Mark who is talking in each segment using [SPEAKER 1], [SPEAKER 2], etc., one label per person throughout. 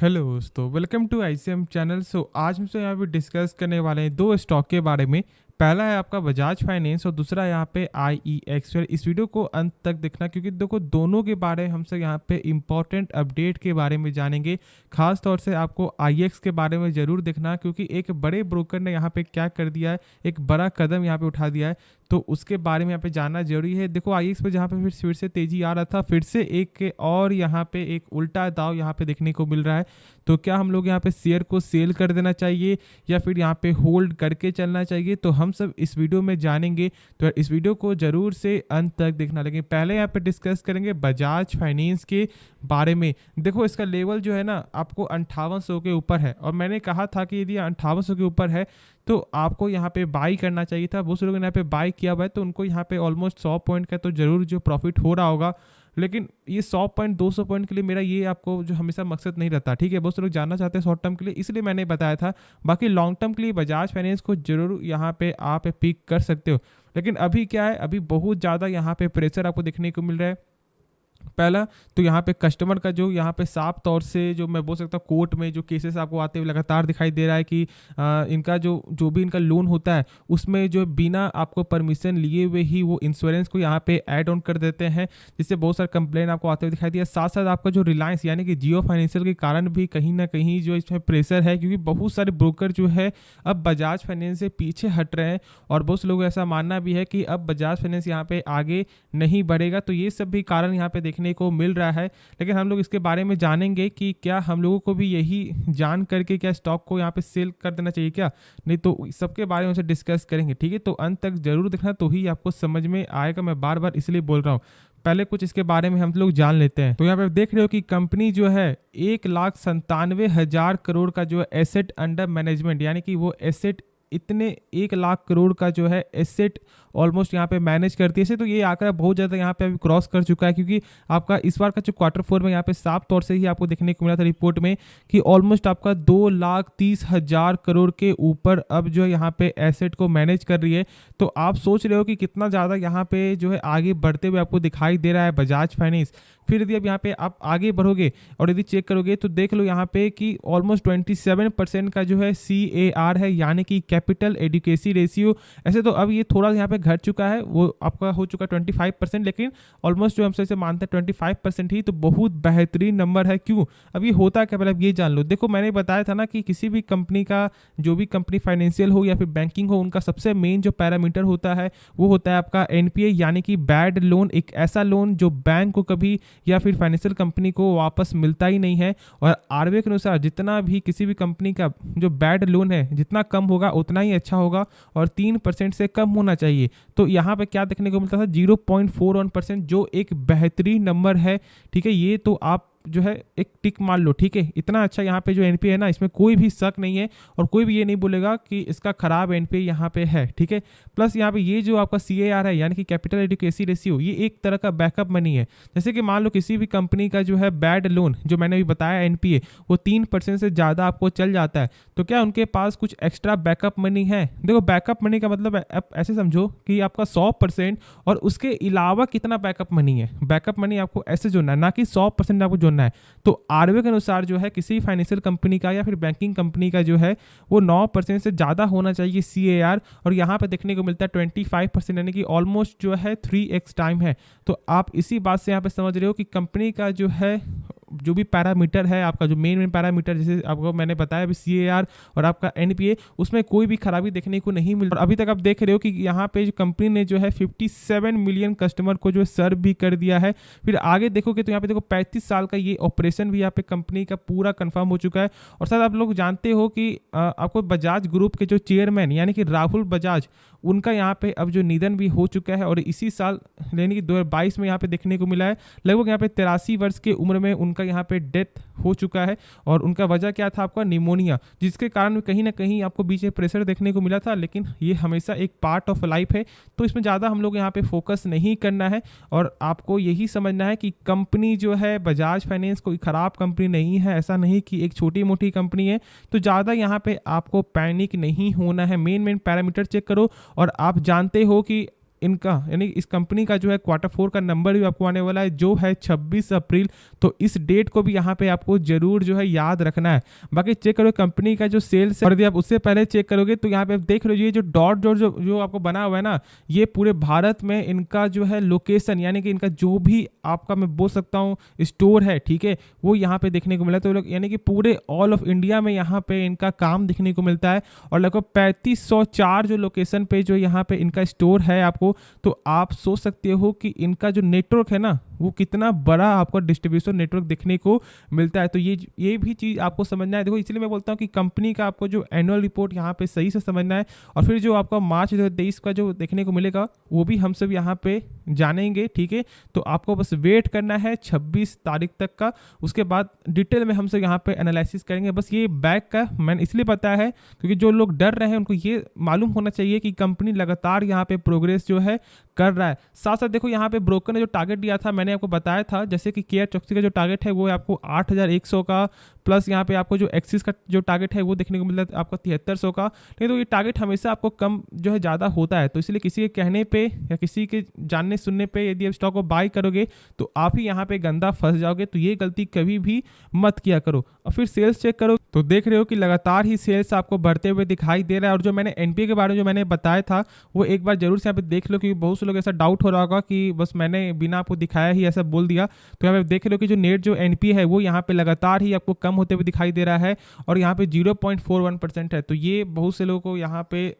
[SPEAKER 1] Hello दोस्तों, welcome to ICM channel. आज हमसे यहाँ पे डिस्कस करने वाले हैं दो स्टॉक के बारे में। पहला है आपका बजाज फाइनेंस और दूसरा यहाँ पे IEX। इस वीडियो को अंत तक देखना, क्योंकि देखो दोनों के बारे में हमसे यहाँ पे इम्पोर्टेंट अपडेट के बारे में जानेंगे। खास तौर से आपको IEX के बारे में ज़रूर देखना, क्योंकि एक बड़े ब्रोकर ने यहाँ पे क्या कर दिया है, एक बड़ा कदम यहाँ पे उठा दिया है, तो उसके बारे में यहाँ पे जानना जरूरी है। देखो IEX पे जहाँ पे फिर से तेजी आ रहा था, फिर से एक और यहाँ पे एक उल्टा दाव यहाँ पे देखने को मिल रहा है। तो क्या हम लोग यहाँ पे शेयर को सेल कर देना चाहिए या फिर यहाँ पे होल्ड करके चलना चाहिए, तो हम सब इस वीडियो में जानेंगे। तो इस वीडियो को जरूर से अंत तक देखना। लेकिन पहले यहाँ पे डिस्कस करेंगे बजाज फाइनेंस के बारे में। देखो इसका लेवल जो है ना, आपको 5800 के ऊपर है, और मैंने कहा था कि यदि 5800 के ऊपर है तो आपको यहाँ पे बाई करना चाहिए था। बहुत से लोगों ने यहाँ पे बाई किया हुआ है, तो उनको यहाँ पे ऑलमोस्ट 100 पॉइंट का तो जरूर जो प्रॉफिट हो रहा होगा। लेकिन ये 100 पॉइंट 200 पॉइंट के लिए मेरा ये आपको जो हमेशा मकसद नहीं रहता, ठीक है। बहुत से लोग जानना चाहते हैं शॉर्ट टर्म के लिए, इसलिए मैंने बताया था। बाकी लॉन्ग टर्म के लिए बजाज फाइनेंस को जरूर यहाँ पे आप पिक कर सकते हो। लेकिन अभी क्या है, अभी बहुत ज़्यादा यहाँ पे प्रेशर आपको देखने को मिल रहा है। पहला तो यहाँ पे कस्टमर का जो यहाँ पे साफ तौर से जो मैं बोल सकता हूँ कोर्ट में जो केसेस आपको आते हुए लगातार दिखाई दे रहा है कि इनका जो भी इनका लोन होता है, उसमें जो बिना आपको परमिशन लिए हुए ही वो इंश्योरेंस को यहाँ पे ऐड ऑन कर देते हैं, जिससे बहुत सारे कंप्लेन आपको आते हुए दिखाई दिया। साथ साथ आपका जो रिलायंस यानी कि जियो फाइनेंशियल के कारण भी कहीं ना कहीं जो इसमें प्रेशर है, क्योंकि बहुत सारे ब्रोकर जो है अब बजाज फाइनेंस से पीछे हट रहे हैं, और बहुत से लोग ऐसा मानना भी है कि अब बजाज फाइनेंस यहाँ पे आगे नहीं बढ़ेगा। तो ये सब भी कारण यहाँ पे देखने को मिल रहा है। लेकिन हम लोग इसके बारे में जानेंगे कि क्या हम लोगों को भी यही जान करके क्या स्टॉक को यहाँ पे सेल कर देना चाहिए क्या, नहीं तो सबके बारे में डिस्कस करेंगे, ठीक है। तो अंत तक जरूर देखना, तो ही आपको समझ में आएगा। मैं बार बार इसलिए बोल रहा हूँ। पहले कुछ इसके बारे में हम लोग जान लेते हैं। तो यहाँ पे देख रहे हो कि कंपनी जो है 1,97,000 करोड़ का जो है एसेट अंडर मैनेजमेंट, यानी कि वो एसेट इतने 1,00,000 करोड़ का जो है एसेट ऑलमोस्ट यहाँ पे मैनेज करती है। तो ये आंकड़ा बहुत ज़्यादा यहाँ पे अभी क्रॉस कर चुका है, क्योंकि आपका इस बार का जो Q4 में यहाँ पे साफ तौर से ही आपको देखने को मिला था रिपोर्ट में कि ऑलमोस्ट आपका 2,30,000 करोड़ के ऊपर अब जो है यहाँ पे एसेट को मैनेज कर रही है। तो आप सोच रहे हो कि कितना ज़्यादा यहाँ पे जो है आगे बढ़ते हुए आपको दिखाई दे रहा है बजाज फाइनेंस। फिर यदि अब यहाँ पे आप आगे बढ़ोगे और यदि चेक करोगे तो देख लो यहाँ पे कि ऑलमोस्ट 27% का जो है CAR है, यानी कि कैपिटल एडिक्वेसी रेशियो। ऐसे तो अब ये थोड़ा यहाँ पे घट चुका है, वो आपका हो चुका 25%, लेकिन ऑलमोस्ट जो हम से मानते हैं 25% ही तो बहुत बेहतरीन नंबर है। क्यों, अब ये होता क्या, पहले अब ये जान लो। देखो मैंने बताया था ना कि किसी भी कंपनी का, जो भी कंपनी फाइनेंशियल हो या फिर बैंकिंग हो, उनका सबसे मेन जो पैरामीटर होता है वो होता है आपका NPA, यानी कि बैड लोन। एक ऐसा लोन जो बैंक को कभी या फिर फाइनेंशियल कंपनी को वापस मिलता ही नहीं है। और RBI के अनुसार जितना भी किसी भी कंपनी का जो बैड लोन है, जितना कम होगा उतना ही अच्छा होगा, और 3% से कम होना चाहिए। तो यहाँ पे क्या देखने को मिलता था, 0.41%, जो एक बेहतरीन नंबर है, ठीक है। ये तो आप जो है एक टिक मार लो, ठीक है। इतना अच्छा यहाँ पे जो NPA है ना, इसमें कोई भी शक नहीं है, और कोई भी ये नहीं बोलेगा कि इसका खराब NPA यहाँ पे है, ठीक है। प्लस यहाँ पे ये जो आपका CAR है, यानी कि कैपिटल एडिक्वेसी रेशियो, ये एक तरह का बैकअप मनी है। जैसे कि मान लो किसी भी कंपनी का जो है बैड लोन, जो मैंने अभी बताया NPA, वो 3% से ज़्यादा आपको चल जाता है, तो क्या उनके पास कुछ एक्स्ट्रा बैकअप मनी है। देखो बैकअप मनी का मतलब आप ऐसे समझो कि आपका 100% और उसके अलावा कितना बैकअप मनी है। बैकअप मनी आपको ऐसे जोड़ना है, ना कि 100% आपको जोड़ना है। तो RBI के अनुसार जो है किसी फाइनेंशियल कंपनी का या फिर बैंकिंग कंपनी का जो है वो 9% से ज़्यादा होना चाहिए CAR, और यहाँ पे देखने को मिलता है 25%, यानी कि ऑलमोस्ट जो है 3x टाइम है। तो आप इसी बात से यहाँ पे समझ रहे हो कि कंपनी का जो है जो भी पैरामीटर है, आपका जो मेन पैरामीटर, जैसे आपको मैंने बताया अभी CAR और आपका NPA, उसमें कोई भी खराबी देखने को नहीं मिल रहा। अभी तक आप देख रहे हो कि यहाँ पे जो कंपनी ने जो है 57 मिलियन कस्टमर को जो है सर्व भी कर दिया है। फिर आगे देखोगे तो यहाँ पे देखो 35 साल का ये ऑपरेशन भी यहाँ पे कंपनी का पूरा कंफर्म हो चुका है। और साथ आप लोग जानते हो कि आपको बजाज ग्रुप के जो चेयरमैन यानी कि राहुल बजाज, उनका यहाँ पे अब जो निधन भी हो चुका है, और इसी साल यानी कि 2022 में यहाँ पे देखने को मिला है। लगभग यहाँ पे 83 वर्ष की उम्र में उनका यहाँ पे डेथ हो चुका है, और उनका वजह क्या था, आपका निमोनिया, जिसके कारण कहीं ना कहीं आपको बीच में प्रेशर देखने को मिला था। लेकिन ये हमेशा एक पार्ट ऑफ लाइफ है, तो इसमें ज़्यादा हम लोग यहाँ पे फोकस नहीं करना है, और आपको यही समझना है कि कंपनी जो है बजाज फाइनेंस कोई ख़राब कंपनी नहीं है। ऐसा नहीं कि एक छोटी मोटी कंपनी है, तो ज़्यादा यहाँ पे आपको पैनिक नहीं होना है। मेन पैरामीटर चेक करो, और आप जानते हो कि इनका यानी इस कंपनी का जो है Q4 का नंबर भी आपको आने वाला है, जो है 26 अप्रैल। तो इस डेट को भी यहाँ पे आपको जरूर जो है याद रखना है। बाकी चेक करो कंपनी का जो सेल्स है, और यदि आप उससे पहले चेक करोगे तो यहाँ पे आप देख लो, ये जो डॉट जो आपको बना हुआ है ना, ये पूरे भारत में इनका जो है लोकेशन, यानी कि इनका जो भी आपका मैं बोल सकता हूँ स्टोर है, ठीक है, वो यहाँ पे देखने को मिला। तो यानी कि पूरे ऑल ऑफ इंडिया में यहाँ पे इनका काम देखने को मिलता है, और लगभग 3504 जो लोकेशन पे जो यहाँ पे इनका स्टोर है आपको। तो आप सोच सकते हो कि इनका जो नेटवर्क है ना, वो कितना बड़ा आपको डिस्ट्रीब्यूशन नेटवर्क देखने को मिलता है। तो ये भी चीज़ आपको समझना है। देखो इसलिए मैं बोलता हूँ कि कंपनी का आपको जो एनुअल रिपोर्ट यहाँ पे सही से समझना है, और फिर जो आपका मार्च 2023 का जो देखने को मिलेगा वो भी हम सब यहाँ पे जानेंगे, ठीक है। तो आपको बस वेट करना है 26 तारीख तक का, उसके बाद डिटेल में हम सब यहाँ पे एनालिसिस करेंगे। बस ये बैक का मैंने इसलिए बताया है क्योंकि जो लोग डर रहे हैं उनको ये मालूम होना चाहिए कि कंपनी लगातार यहाँ पे प्रोग्रेस जो है कर रहा है। साथ साथ देखो यहाँ पे ब्रोकर ने जो टारगेट दिया था, मैंने आपको बताया था, जैसे कि केयर चौकसी का जो टारगेट है वो है आपको 8100 का, प्लस यहाँ पे आपको जो एक्सिस का जो टारगेट है वो देखने को मिलता है आपको 7300 का। नहीं तो ये टारगेट हमेशा आपको कम जो है ज़्यादा होता है। तो इसलिए किसी के कहने पे या किसी के जानने सुनने पे यदि आप स्टॉक को बाय करोगे तो आप ही यहाँ पे गंदा फंस जाओगे। तो ये गलती कभी भी मत किया करो। और फिर सेल्स चेक करो तो देख रहे हो कि लगातार ही सेल्स आपको बढ़ते हुए दिखाई दे रहा है। और जो मैंने एनपीए के बारे में जो मैंने बताया था वो एक बार जरूर से यहाँ पे देख लो, क्योंकि बहुत से लोग ऐसा डाउट हो रहा होगा कि बस मैंने बिना आपको दिखाया ही ऐसा बोल दिया। तो यहाँ पे देख लो कि जो नेट जो एनपीए है वो यहाँ पे लगातार ही आपको कम होते हुए दिखाई दे रहा है, और यहाँ पे 0.41% है। तो ये बहुत से लोगों को यहाँ पे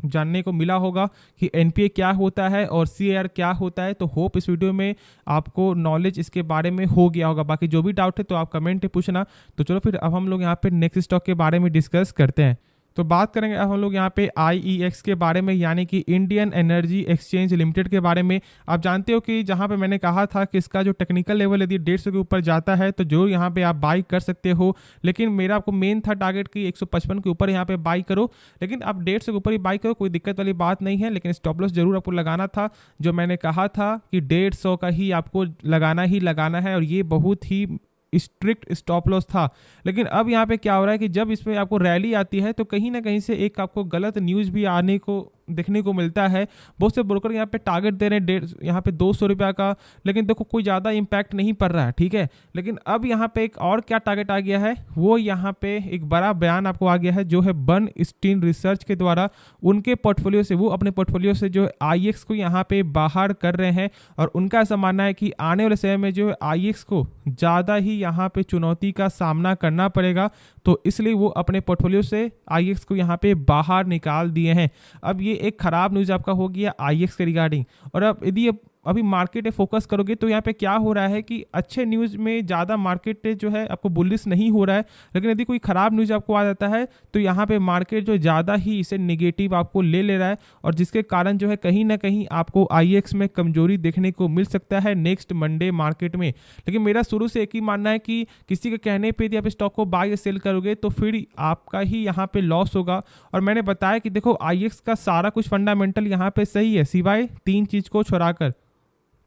[SPEAKER 1] जानने को मिला होगा कि एनपीए क्या होता है और सीएआर क्या होता है। तो होप इस वीडियो में आपको नॉलेज इसके बारे में हो गया होगा। बाकी जो भी डाउट है तो आप कमेंट में पूछना। तो चलो फिर अब हम लोग यहाँ पे नेक्स्ट स्टॉक के बारे में डिस्कस करते हैं। तो बात करेंगे अब हम लोग यहाँ पे IEX के बारे में, यानी कि इंडियन एनर्जी एक्सचेंज लिमिटेड के बारे में। आप जानते हो कि जहाँ पे मैंने कहा था कि इसका जो टेक्निकल लेवल यदि 150 के ऊपर जाता है तो जो यहाँ पे आप बाई कर सकते हो, लेकिन मेरा आपको मेन था टारगेट कि 155 के ऊपर यहाँ पे बाई करो। लेकिन आप 150 के ऊपर ही बाई करो, कोई दिक्कत वाली बात नहीं है। लेकिन स्टॉप लॉस जरूर आपको लगाना था, जो मैंने कहा था कि 150 का ही आपको लगाना है, और ये बहुत ही स्ट्रिक्ट स्टॉप लॉस था। लेकिन अब यहाँ पे क्या हो रहा है कि जब इसमें आपको रैली आती है तो कहीं ना कहीं से एक आपको गलत न्यूज़ भी आने को देखने को मिलता है। बहुत से ब्रोकर यहाँ पे टारगेट दे रहे हैं यहाँ पे 200 रुपया का, लेकिन देखो कोई ज़्यादा इम्पैक्ट नहीं पड़ रहा है, ठीक है। लेकिन अब यहाँ पे एक और क्या टारगेट आ गया है, वो यहाँ पे एक बड़ा बयान आपको आ गया है, जो है बर्नस्टीन रिसर्च के द्वारा उनके पोर्टफोलियो से, वो अपने पोर्टफोलियो से जो IEX को यहाँ पे बाहर कर रहे हैं। और उनका ऐसा मानना है कि आने वाले समय में जो IEX को ज़्यादा ही यहाँ पे चुनौती का सामना करना पड़ेगा। तो इसलिए वो अपने पोर्टफोलियो से IEX को यहाँ पे बाहर निकाल दिए हैं। अब ये एक खराब न्यूज़ आपका हो गया IEX के रिगार्डिंग। और अब यदि अभी मार्केट पे फोकस करोगे तो यहाँ पे क्या हो रहा है कि अच्छे न्यूज़ में ज़्यादा मार्केट जो है आपको बुलिश नहीं हो रहा है, लेकिन यदि कोई ख़राब न्यूज़ आपको आ जाता है तो यहाँ पे मार्केट जो ज़्यादा ही इसे नेगेटिव आपको ले रहा है, और जिसके कारण जो है कहीं ना कहीं आपको IEX में कमजोरी देखने को मिल सकता है नेक्स्ट मंडे मार्केट में। लेकिन मेरा शुरू से एक ही मानना है कि किसी के कहने पर यदि आप स्टॉक को बाय या सेल करोगे तो फिर आपका ही यहाँ पे लॉस होगा। और मैंने बताया कि देखो IEX का सारा कुछ फंडामेंटल यहाँ पे सही है सिवाय 3 चीज़ को छोड़ाकर।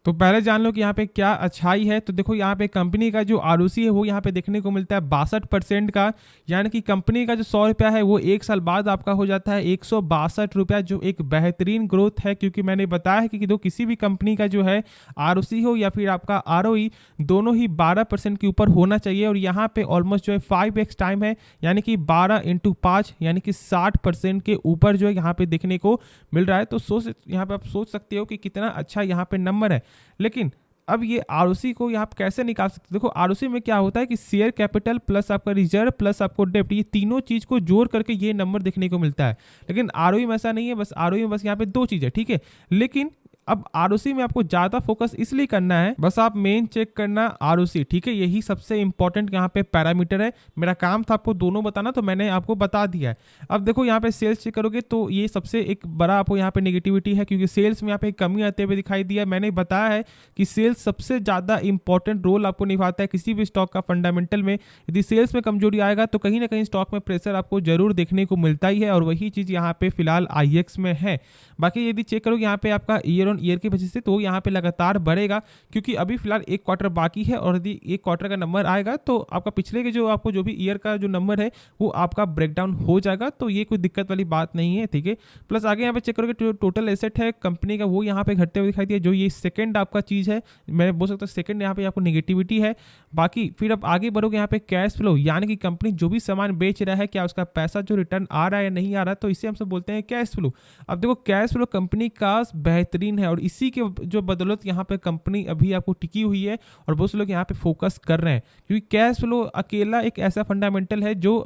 [SPEAKER 1] तो पहले जान लो कि यहाँ पे क्या अच्छाई है। तो देखो यहाँ पे कंपनी का जो ROC है वो यहाँ पे देखने को मिलता है 62% का, यानी कि कंपनी का जो 100 रुपया है वो एक साल बाद आपका हो जाता है 162 रुपया, जो एक बेहतरीन ग्रोथ है। क्योंकि मैंने बताया है कि किसी भी कंपनी का जो है ROC हो या फिर आपका ROE दोनों ही 12% के ऊपर होना चाहिए। और यहाँ पे ऑलमोस्ट जो है 5x टाइम है, यानी कि 12 × 5 यानी कि 60% के ऊपर जो है यहाँ पे देखने को मिल रहा है। तो यहाँ पे आप सोच सकते हो कि कितना अच्छा यहाँ पे नंबर है। लेकिन अब ये ROC को आप कैसे निकाल सकते हो। देखो ROC में क्या होता है कि शेयर कैपिटल प्लस आपका रिजर्व प्लस आपको डेप्ट, ये तीनों चीज को जोड़ करके ये नंबर देखने को मिलता है। लेकिन ROE में ऐसा नहीं है, बस ROE में बस यहाँ पे 2 चीज है, ठीक है। लेकिन अब ROC में आपको ज्यादा फोकस इसलिए करना है, बस आप मेन चेक करना ROC, ठीक है। यही सबसे इंपॉर्टेंट यहाँ पे पैरामीटर है। मेरा काम था आपको दोनों बताना, तो मैंने आपको बता दिया है। अब देखो यहाँ पे सेल्स चेक करोगे तो ये सबसे एक बड़ा आपको यहाँ पे नेगेटिविटी है, क्योंकि सेल्स में यहाँ पे कमी आते हुए दिखाई दिया। मैंने बताया है कि सेल्स सबसे ज्यादा इंपॉर्टेंट रोल आपको निभाता है किसी भी स्टॉक का फंडामेंटल में। यदि सेल्स में कमजोरी आएगा तो कहीं ना कहीं स्टॉक में प्रेशर आपको जरूर देखने को मिलता ही है, और वही चीज यहाँ पे फिलहाल IEX में है। बाकी यदि चेक करोगे यहाँ पे आपका ईयर ऑन ईयर की वजह से, तो यहाँ पे लगातार बढ़ेगा, क्योंकि अभी फिलहाल एक क्वार्टर बाकी है और यदि एक क्वार्टर का नंबर आएगा तो आपका पिछले के जो आपको जो भी ईयर का जो नंबर है वो आपका ब्रेकडाउन हो जाएगा, तो ये कोई दिक्कत वाली बात नहीं है, ठीक है। प्लस आगे यहाँ पे चेक करोगे जो टोटल एसेट है कंपनी का वो यहाँ पे घटते हुए दिखाई दिया, जो ये सेकंड आपका चीज़ है, मैं बोल सकता हूँ सेकंड यहाँ पे आपको नेगेटिविटी है। बाकी फिर अब आगे बढ़ोगे यहाँ पे कैश फ्लो, यानी कि कंपनी जो भी सामान बेच रहा है क्या उसका पैसा जो रिटर्न आ रहा है या नहीं आ रहा है, तो इसे हम सब बोलते हैं कैश फ्लो। अब देखो कैश फ्लो कंपनी का बेहतरीन है और इसी के जो बदौलत यहाँ पे कंपनी अभी आपको टिकी हुई है और बहुत से लोग यहाँ पे फोकस कर रहे हैं, क्योंकि कैश फ्लो अकेला एक ऐसा फंडामेंटल है जो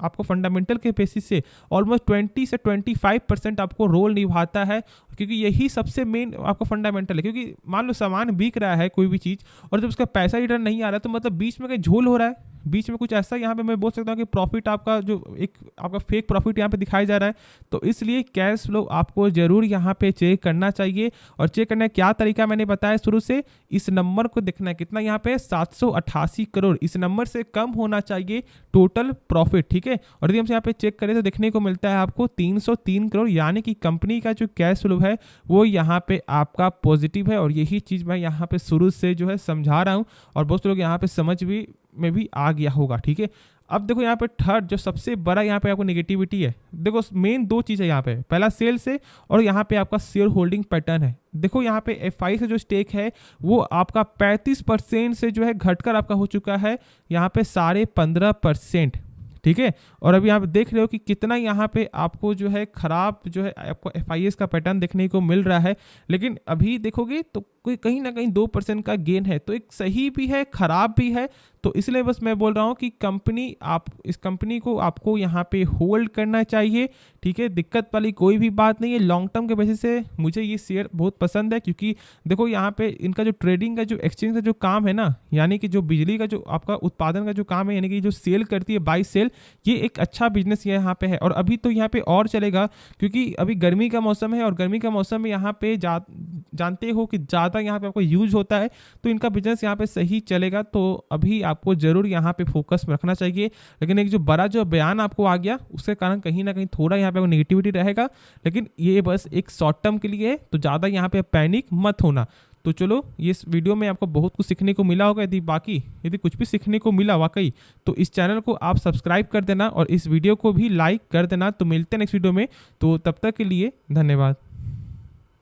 [SPEAKER 1] आपको फंडामेंटल के बेसिस से ऑलमोस्ट 20 से 25% आपको रोल निभाता है, क्योंकि यही सबसे मेन आपका फंडामेंटल है। क्योंकि मान लो सामान बिक रहा है कोई भी चीज़ और जब उसका पैसा रिटर्न नहीं आ रहा तो मतलब बीच में कहीं झोल हो रहा है, बीच में कुछ ऐसा यहाँ पे मैं बोल सकता हूँ कि प्रॉफिट आपका जो एक आपका फेक प्रॉफिट यहाँ पे दिखाया जा रहा है। तो इसलिए कैश फ्लो आपको जरूर यहाँ पे चेक करना चाहिए, और चेक करने का क्या तरीका मैंने बताया शुरू से, इस नंबर को देखना है कितना यहाँ पे 788 करोड़, इस नंबर से कम होना चाहिए टोटल प्रॉफिट, ठीक है। और यदि हम यहाँ पे चेक करें तो देखने को मिलता है आपको 303 करोड़, यानी कि कंपनी का जो कैश फ्लो है वो यहाँ पे आपका पॉजिटिव है, और यही चीज़ मैं यहाँ पे शुरू से जो है समझा रहा हूँ और बहुत लोग यहाँ पे समझ में भी आ गया होगा, ठीक है। अब देखो यहाँ पे थर्ड जो सबसे बड़ा यहाँ पे आपको नेगेटिविटी है, देखो मेन दो चीज़ है यहाँ पे, पहला सेल से और यहाँ पे आपका शेयर होल्डिंग पैटर्न है। देखो यहाँ पे एफआई से जो स्टेक है वो आपका 35% से जो है घटकर आपका हो चुका है यहाँ पे 15.5%, ठीक है। और अभी आप देख रहे हो कि कितना यहाँ पे आपको जो है खराब जो है आपको एफआईएस का पैटर्न देखने को मिल रहा है, लेकिन अभी देखोगे तो कोई कहीं ना कहीं 2% का गेन है, तो एक सही भी है खराब भी है। तो इसलिए बस मैं बोल रहा हूँ कि इस कंपनी को आपको यहाँ पे होल्ड करना चाहिए, ठीक है। दिक्कत वाली कोई भी बात नहीं है, लॉन्ग टर्म के बेसिस से मुझे ये शेयर बहुत पसंद है, क्योंकि देखो यहाँ पे इनका जो ट्रेडिंग का जो एक्सचेंज का जो काम है ना, यानी कि जो बिजली का जो आपका उत्पादन का जो काम है, यानी कि जो सेल करती है बाई सेल, ये एक अच्छा बिजनेस यहाँ पे है। और अभी तो यहाँ पे और चलेगा, क्योंकि अभी गर्मी का मौसम है और गर्मी का मौसम में यहाँ पे जानते हो कि ज़्यादा यहाँ पे आपको यूज होता है, तो इनका बिजनेस यहाँ पे सही चलेगा। तो अभी आपको जरूर यहाँ पे फोकस रखना चाहिए, लेकिन एक जो बड़ा जो बयान आपको आ गया उसके कारण कहीं ना कहीं थोड़ा यहाँ पे नेगेटिविटी रहेगा, लेकिन ये बस एक शॉर्ट टर्म के लिए है, तो ज़्यादा यहाँ पे पैनिक मत होना। तो चलो ये इस वीडियो में आपको बहुत कुछ सीखने को मिला होगा, यदि कुछ भी सीखने को मिला वाकई तो इस चैनल को आप सब्सक्राइब कर देना और इस वीडियो को भी लाइक कर देना। तो मिलते हैं नेक्स्ट वीडियो में, तो तब तक के लिए धन्यवाद।